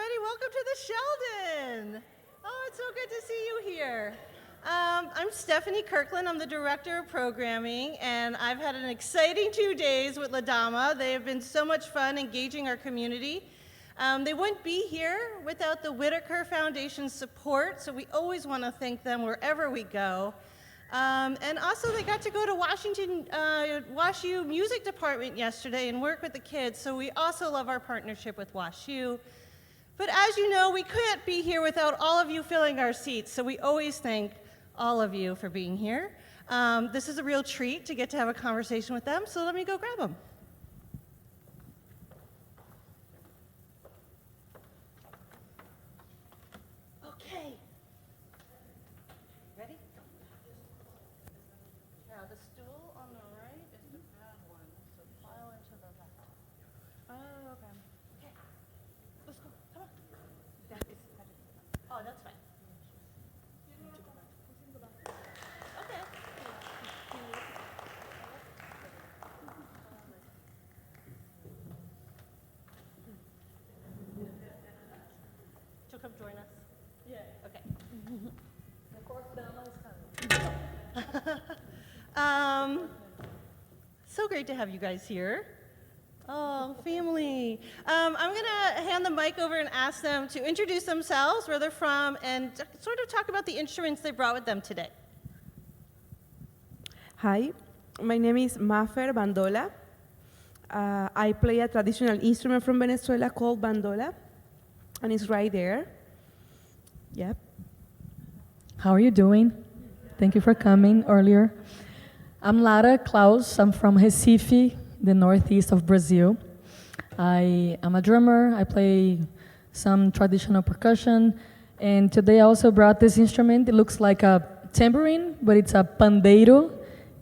everybody. Welcome to the Sheldon. Oh, it's so good to see you here. I'm Stefanie Kirkland. I'm the Director of Programming, and I've had an exciting 2 days with LADAMA. They have been so much fun engaging our community. They wouldn't be here without the Whitaker Foundation's support, so we always want to thank them wherever we go. And also they got to go to WashU Music Department yesterday and work with the kids, so we also love our partnership with WashU. But as you know, we couldn't be here without all of you filling our seats, so we always thank all of you for being here. This is a real treat to get to have a conversation with them, so let me go grab them. Okay. Ready? Now, the stool on the right is the bad one, so file into the left. Oh, okay. Okay. Let's go. Come on. Oh, that's fine. Okay. She'll come join us? Yeah. Okay. Of course, Dama is coming. So great to have you guys here. Oh, family. I'm going to hand the mic over and ask them to introduce themselves, where they're from, and sort of talk about the instruments they brought with them today. Hi, my name is Mafer Bandola. I play a traditional instrument from Venezuela called Bandola, and it's right there. Yep. How are you doing? Thank you for coming earlier. I'm Lara Klaus. I'm from Recife, the northeast of Brazil. I am a drummer. I play some traditional percussion. And today I also brought this instrument. It looks like a tambourine, but it's a pandeiro.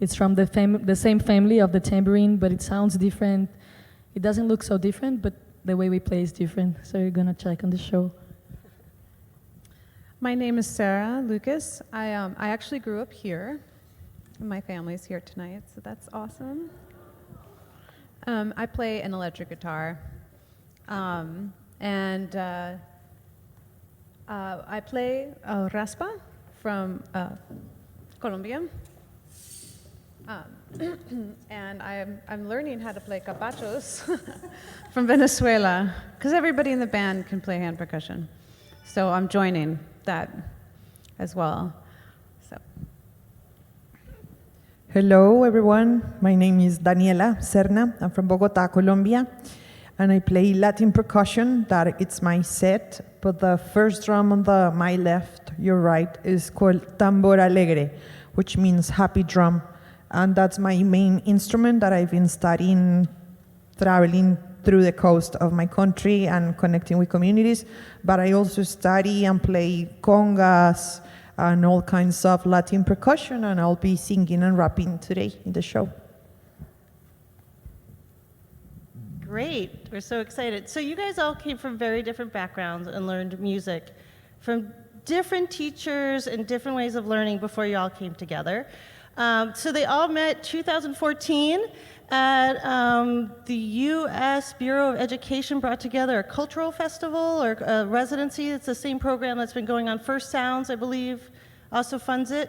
It's from the same family of the tambourine, but it sounds different. It doesn't look so different, but the way we play is different. So you're going to check on the show. My name is Sara Lucas. I actually grew up here. My family's here tonight, so that's awesome. I play an electric guitar, and I play raspa from Colombia, and I'm learning how to play capachos from Venezuela, because everybody in the band can play hand percussion, so I'm joining that as well. So. Hello, everyone. My name is Daniela Serna. I'm from Bogota, Colombia, and I play Latin percussion. That it's my set, but the first drum on my left, your right, is called tambor alegre, which means happy drum, and that's my main instrument that I've been studying, traveling through the coast of my country and connecting with communities. But I also study and play congas and all kinds of Latin percussion, and I'll be singing and rapping today in the show. Great. We're so excited. So you guys all came from very different backgrounds and learned music from different teachers and different ways of learning before you all came together. So they all met 2014 at the U.S. Bureau of Education brought together a cultural festival or a residency. It's the same program that's been going on. First Sounds, I believe, also funds it.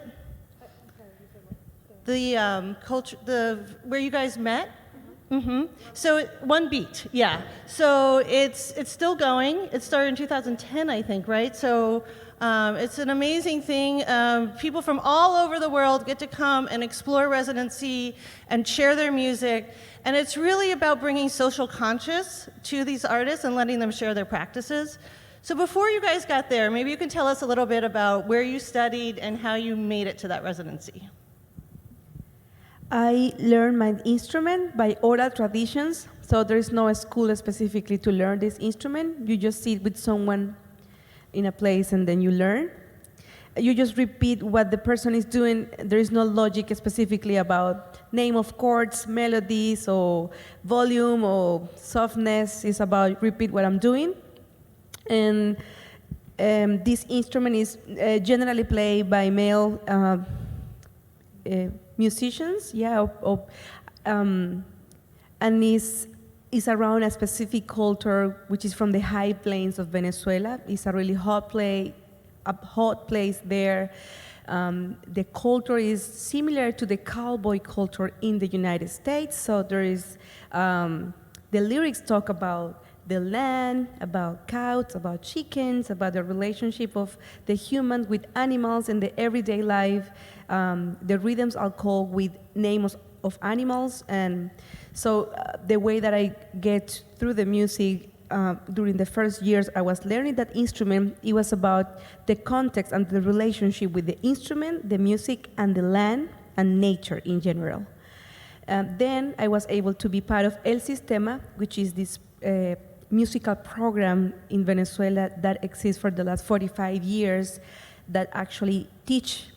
The where you guys met. Mm-hmm. So One Beat, yeah. So it's still going. It started in 2010, I think, right? So it's an amazing thing. People from all over the world get to come and explore residency and share their music. And it's really about bringing social conscious to these artists and letting them share their practices. So before you guys got there, maybe you can tell us a little bit about where you studied and how you made it to that residency. I learned my instrument by oral traditions, so there is no school specifically to learn this instrument. You just sit with someone in a place and then you learn. You just repeat what the person is doing. There is no logic specifically about name of chords, melodies, or volume, or softness. It's about repeat what I'm doing. And this instrument is generally played by male musicians, yeah, and is is around a specific culture, which is from the high plains of Venezuela. It's a really hot place there. The culture is similar to the cowboy culture in the United States. So there is, the lyrics talk about the land, about cows, about chickens, about the relationship of the humans with animals in the everyday life. The rhythms are called with names of animals. And so the way that I get through the music during the first years I was learning that instrument, it was about the context and the relationship with the instrument, the music, and the land and nature in general. Then I was able to be part of El Sistema, which is this musical program in Venezuela that exists for the last 45 years that actually teach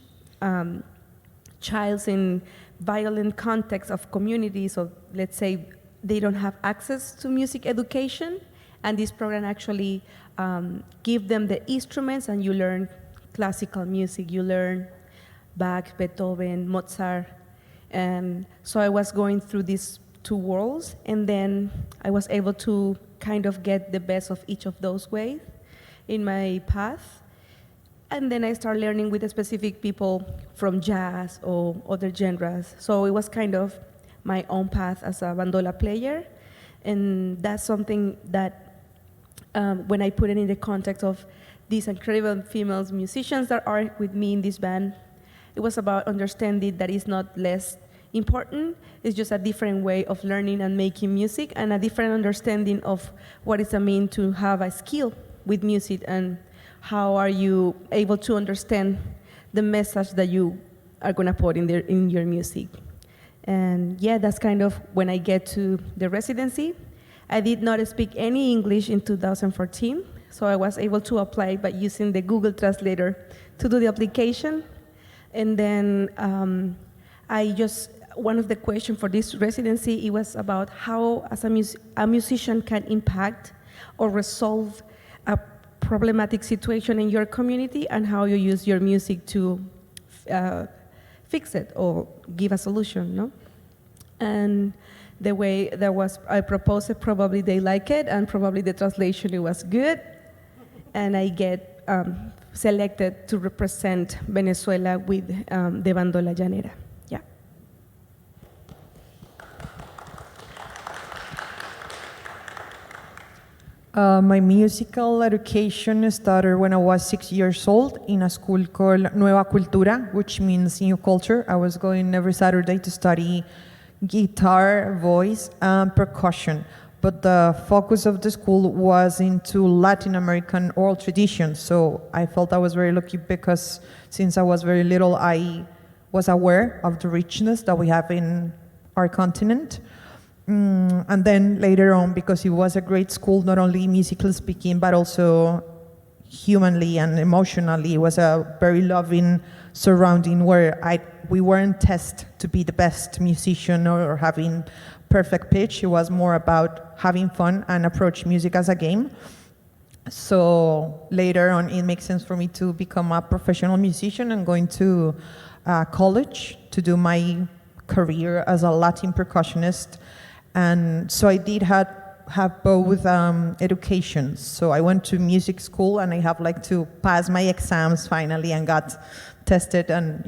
childs in violent context of communities, or let's say they don't have access to music education, and this program actually give them the instruments, and you learn classical music, you learn Bach, Beethoven, Mozart. And so I was going through these two worlds, and then I was able to kind of get the best of each of those ways in my path. And then I started learning with specific people from jazz or other genres. So it was kind of my own path as a bandola player. And that's something that when I put it in the context of these incredible female musicians that are with me in this band, it was about understanding that it's not less important, it's just a different way of learning and making music, and a different understanding of what it means to have a skill with music, and how are you able to understand the message that you are going to put in your music. And yeah, that's kind of when I get to the residency. I did not speak any English in 2014, so I was able to apply by using the Google Translator to do the application. And then one of the questions for this residency, it was about how as a musician can impact or resolve a problematic situation in your community, and how you use your music to fix it or give a solution, no? And the way I proposed it, probably they like it, and probably the translation, it was good. And I get selected to represent Venezuela with the Bandola Llanera. Yeah. My musical education started when I was 6 years old in a school called Nueva Cultura, which means new culture. I was going every Saturday to study guitar, voice, and percussion. But the focus of the school was into Latin American oral traditions. So I felt I was very lucky because since I was very little, I was aware of the richness that we have in our continent. And then later on, because it was a great school, not only musically speaking, but also humanly and emotionally, it was a very loving surrounding where we weren't tested to be the best musician or having perfect pitch. It was more about having fun and approach music as a game. So later on, it makes sense for me to become a professional musician and going to college to do my career as a Latin percussionist. And so I did have both educations. So I went to music school, and I have to pass my exams finally and got tested and,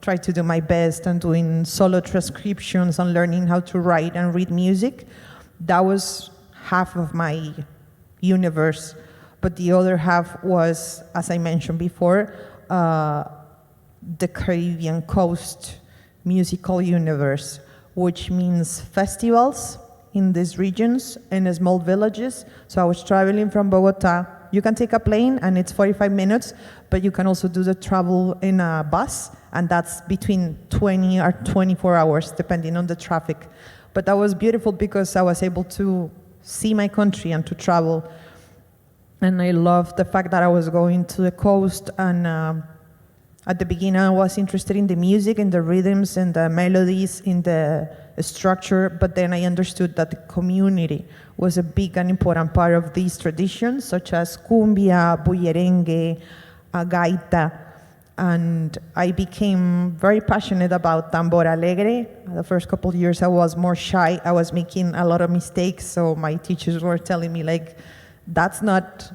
try to do my best and doing solo transcriptions and learning how to write and read music. That was half of my universe. But the other half was, as I mentioned before, the Caribbean coast musical universe, which means festivals in these regions, in small villages. So I was traveling from Bogota. You can take a plane, and it's 45 minutes, but you can also do the travel in a bus, and that's between 20 or 24 hours, depending on the traffic. But that was beautiful because I was able to see my country and to travel. And I loved the fact that I was going to the coast, and at the beginning I was interested in the music, in the rhythms, and the melodies, in the structure, but then I understood that the community was a big and important part of these traditions, such as cumbia, bullerengue, gaita. And I became very passionate about tambor alegre. The first couple of years I was more shy. I was making a lot of mistakes, so my teachers were telling me like, that's not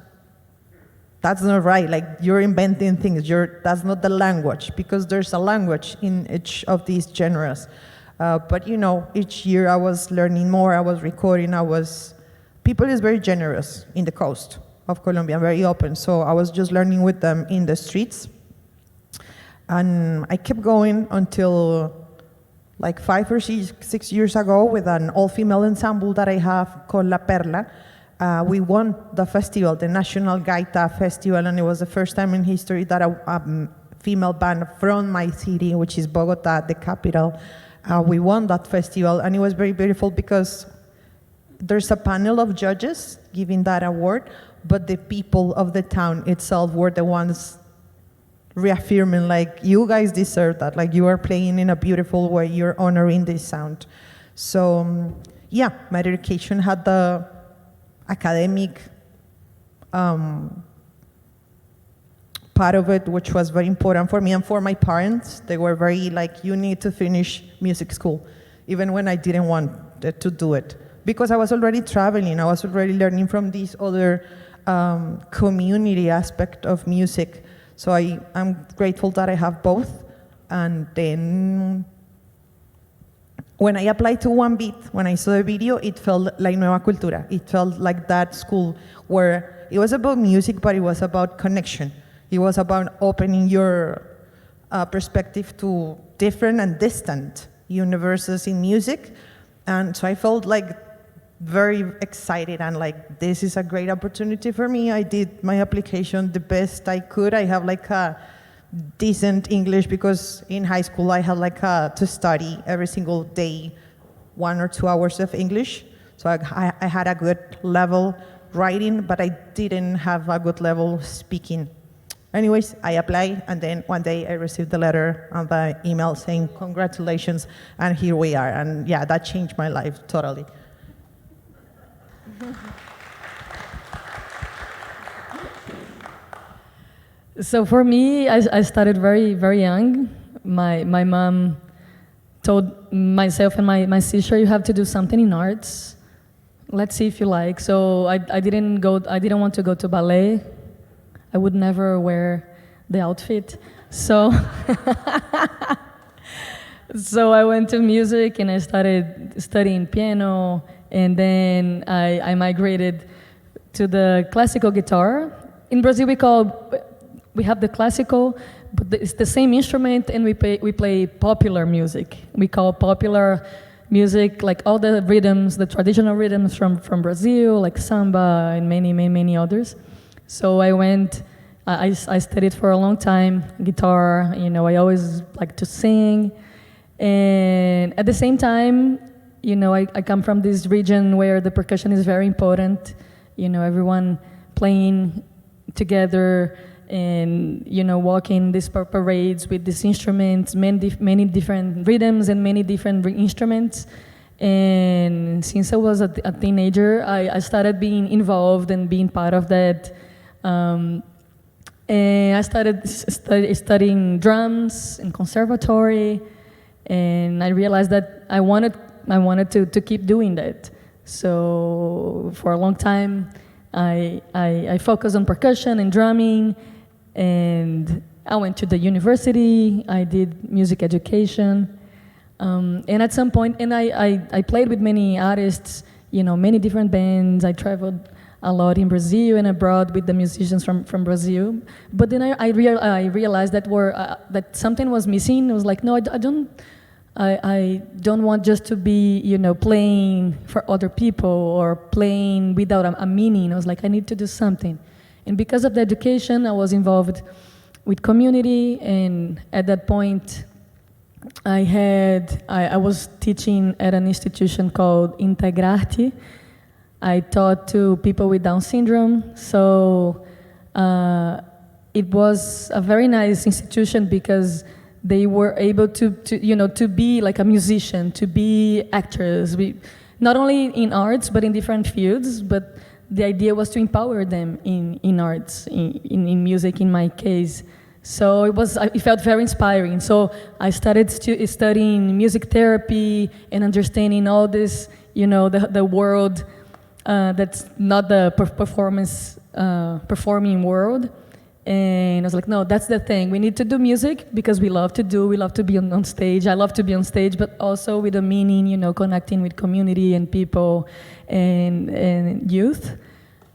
right. Like, you're inventing things. That's not the language, because there's a language in each of these genres. But you know, each year I was learning more. I was recording. People is very generous in the coast of Colombia, very open. So I was just learning with them in the streets. And I kept going until like 5 or 6 years ago with an all-female ensemble that I have called La Perla. We won the festival, the National Gaita Festival, and it was the first time in history that a female band from my city, which is Bogota, the capital, we won that festival. And it was very beautiful because there's a panel of judges giving that award, but the people of the town itself were the ones reaffirming, like, you guys deserve that. Like, you are playing in a beautiful way. You're honoring this sound. So, yeah, my education had the academic part of it, which was very important for me and for my parents. They were very like, you need to finish music school, even when I didn't want to do it, because I was already traveling. I was already learning from this other community aspect of music. So I'm grateful that I have both. And then when I applied to One Beat, when I saw the video, it felt like Nueva Cultura. It felt like that school where it was about music, but it was about connection. It was about opening your perspective to different and distant universes in music. And so I felt like very excited and like, this is a great opportunity for me. I did my application the best I could. I have like a decent English, because in high school I had like to study every single day 1 or 2 hours of English. So I had a good level writing, but I didn't have a good level speaking. Anyways, I applied, and then one day I received the letter on the email saying, congratulations, and here we are. And yeah, that changed my life totally. So for me, I started very, very young. My mom told myself and my sister, you have to do something in arts. Let's see if you like. So I didn't want to go to ballet. I would never wear the outfit. So so I went to music and I started studying piano, and then I migrated to the classical guitar. In Brazil we have the classical, but it's the same instrument, and we play popular music. We call popular music like all the rhythms, the traditional rhythms from Brazil, like samba and many others. So I studied for a long time, guitar, I always like to sing. And at the same time, I come from this region where the percussion is very important. Everyone playing together and, walking these parades with these instruments, many different rhythms and many different instruments. And since I was a teenager, I started being involved and being part of that. And I started studying drums in conservatory, and I realized that I wanted to keep doing that. So for a long time, I focused on percussion and drumming, and I went to the university. I did music education, and at some point, and I played with many artists, many different bands. I traveled a lot in Brazil and abroad with the musicians from Brazil. But then I realized that something was missing. I was like, no, I don't want just to be, playing for other people or playing without a meaning. I was like, I need to do something. And because of the education, I was involved with community, and at that point, I was teaching at an institution called Integrarte. I taught to people with Down syndrome, so it was a very nice institution because they were able to be like a musician, to be actors, not only in arts but in different fields. But the idea was to empower them in arts, in music, in my case. So it felt very inspiring. So I started studying music therapy and understanding all this, the world that's not the performing world. And I was like, no, that's the thing. We need to do music because we love to be on stage. I love to be on stage, but also with a meaning, connecting with community and people and youth.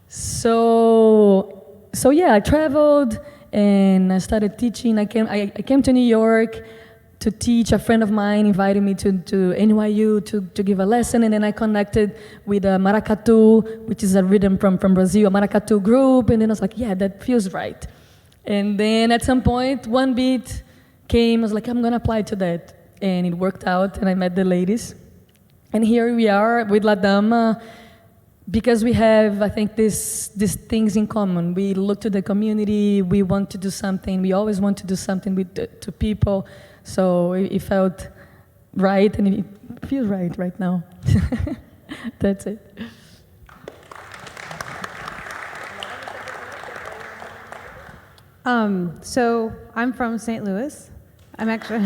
So yeah, I traveled and I started teaching. I came to New York to teach. A friend of mine invited me to NYU to give a lesson, and then I connected with a maracatu, which is a rhythm from Brazil, a maracatu group, and then I was like, yeah, that feels right. And then at some point, one beat came. I was like, I'm gonna apply to that, and it worked out, and I met the ladies. And here we are with LADAMA, because we have, I think, these things in common. We look to the community, we want to do something, we always want to do something to people, so it felt right, and it feels right now. That's it. So I'm from St. Louis. I'm actually,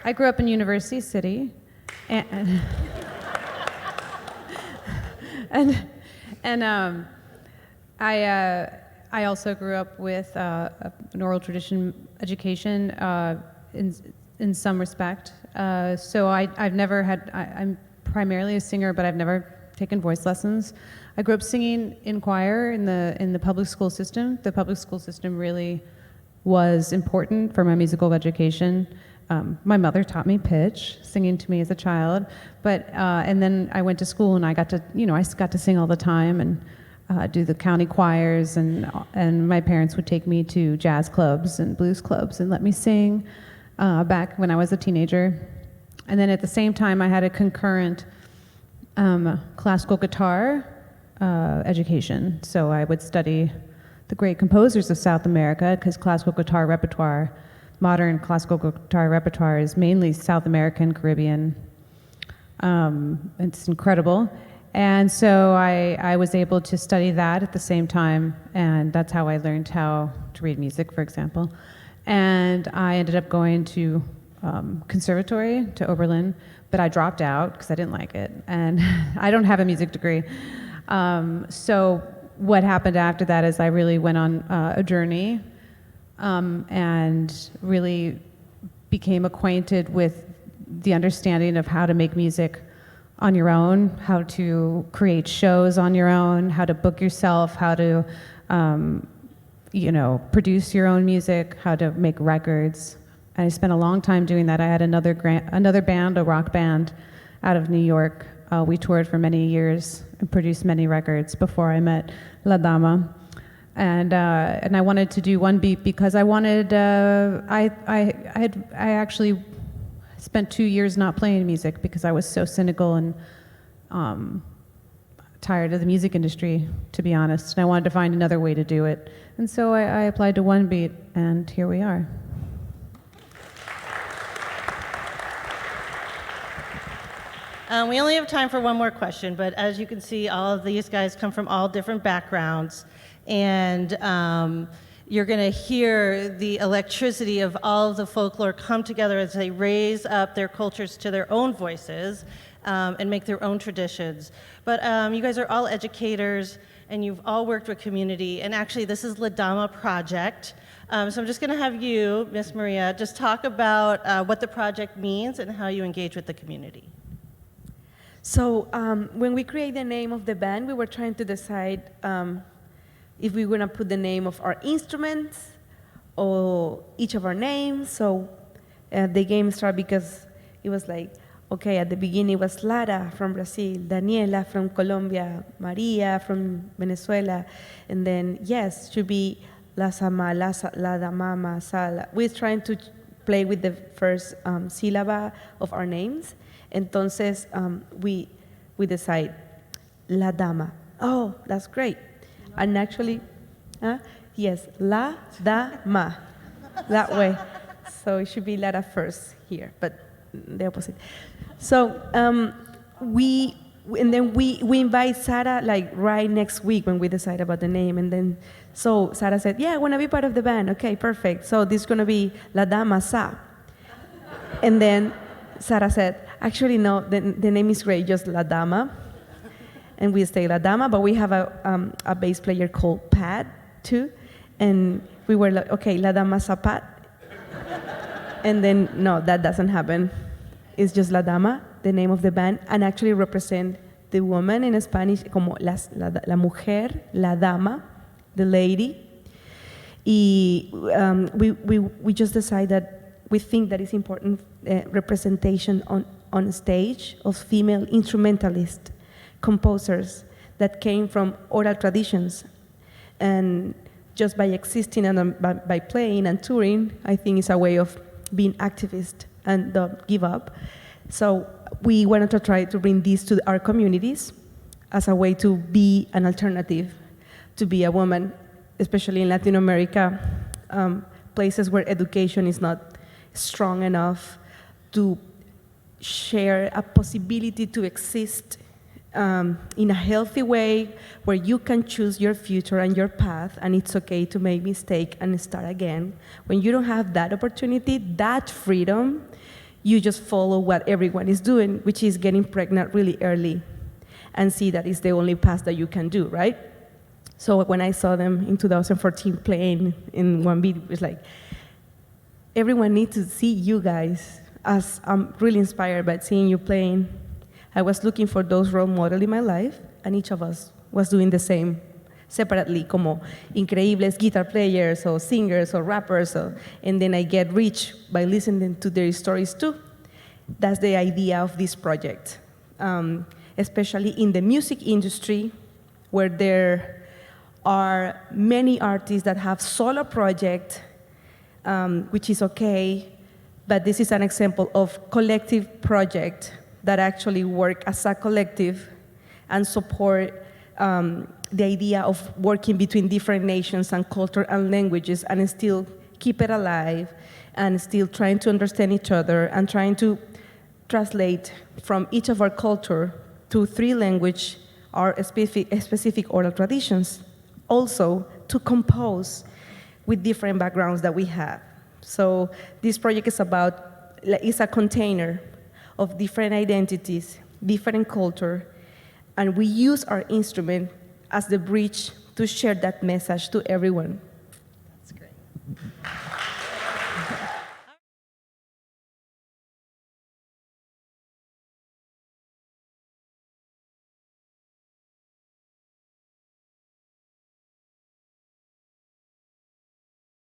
I grew up in University City, and I also grew up with an oral tradition education in some respect. So I've never had. I'm primarily a singer, but I've never taken voice lessons. I grew up singing in choir in the public school system. The public school system really was important for my musical education. My mother taught me pitch, singing to me as a child, but and then I went to school and I got to sing all the time and do the county choirs, and my parents would take me to jazz clubs and blues clubs and let me sing back when I was a teenager. And then at the same time, I had a concurrent classical guitar education. So I would study the great composers of South America, because classical guitar repertoire, modern classical guitar repertoire, is mainly South American, Caribbean. It's incredible. And so I was able to study that at the same time, and that's how I learned how to read music, for example. And I ended up going to conservatory, to Oberlin, but I dropped out because I didn't like it, and I don't have a music degree. So what happened after that is I really went on a journey and really became acquainted with the understanding of how to make music on your own, how to create shows on your own, how to book yourself, how to produce your own music, how to make records. And I spent a long time doing that. I had another band, a rock band, out of New York. We toured for many years and produced many records before I met LADAMA. And I wanted to do one beat because I wanted. I actually spent 2 years not playing music because I was so cynical and tired of the music industry, to be honest. And I wanted to find another way to do it. And so I applied to one beat, and here we are. We only have time for one more question, but as you can see, all of these guys come from all different backgrounds, and you're going to hear the electricity of all of the folklore come together as they raise up their cultures to their own voices and make their own traditions. But you guys are all educators, and you've all worked with community, and actually this is LADAMA project. So I'm just going to have you, Miss Maria, just talk about what the project means and how you engage with the community. So when we create the name of the band, we were trying to decide if we were going to put the name of our instruments or each of our names. So the game started because it was like, okay, at the beginning it was Lara from Brazil, Daniela from Colombia, Maria from Venezuela, and then, yes, should be LADAMA, Sala. We're trying to play with the first syllable of our names. Entonces, we decide, LADAMA. Oh, that's great. And actually, yes, LADAMA, that way. So it should be Lara first here, but the opposite. So we And then we invite Sara like right next week when we decide about the name. And then, so Sara said, yeah, I want to be part of the band. Okay, perfect. So this is going to be LADAMA Sa. And then Sara said, actually, no, the name is great, just LADAMA. And we stay LADAMA, but we have a bass player called Pat, too. And we were like, okay, LADAMA Sa Pat. And then, no, that doesn't happen. It's just LADAMA, the name of the band, and actually represent the woman in Spanish, como la mujer, la dama, the lady. We just decided that we think that it's important representation on stage of female instrumentalists, composers that came from oral traditions. And just by existing and by playing and touring, I think it's a way of being activist and don't give up. So we wanted to try to bring this to our communities as a way to be an alternative, to be a woman, especially in Latin America, places where education is not strong enough to share a possibility to exist in a healthy way where you can choose your future and your path, and it's okay to make mistake and start again. When you don't have that opportunity, that freedom, you just follow what everyone is doing, which is getting pregnant really early and see that it's the only path that you can do, right? So when I saw them in 2014 playing in one beat, it was like, everyone needs to see you guys, as I'm really inspired by seeing you playing. I was looking for those role models in my life, and each of us was doing the same separately, como increíbles guitar players or singers or rappers, and then I get rich by listening to their stories too. That's the idea of this project, especially in the music industry, where there are many artists that have solo projects, which is okay, but this is an example of collective project that actually work as a collective and support the idea of working between different nations and culture and languages and still keep it alive and still trying to understand each other and trying to translate from each of our culture to 3 language or specific oral traditions. Also to compose with different backgrounds that we have. So this project is it's a container of different identities, different culture, and we use our instrument as the bridge to share that message to everyone. That's great.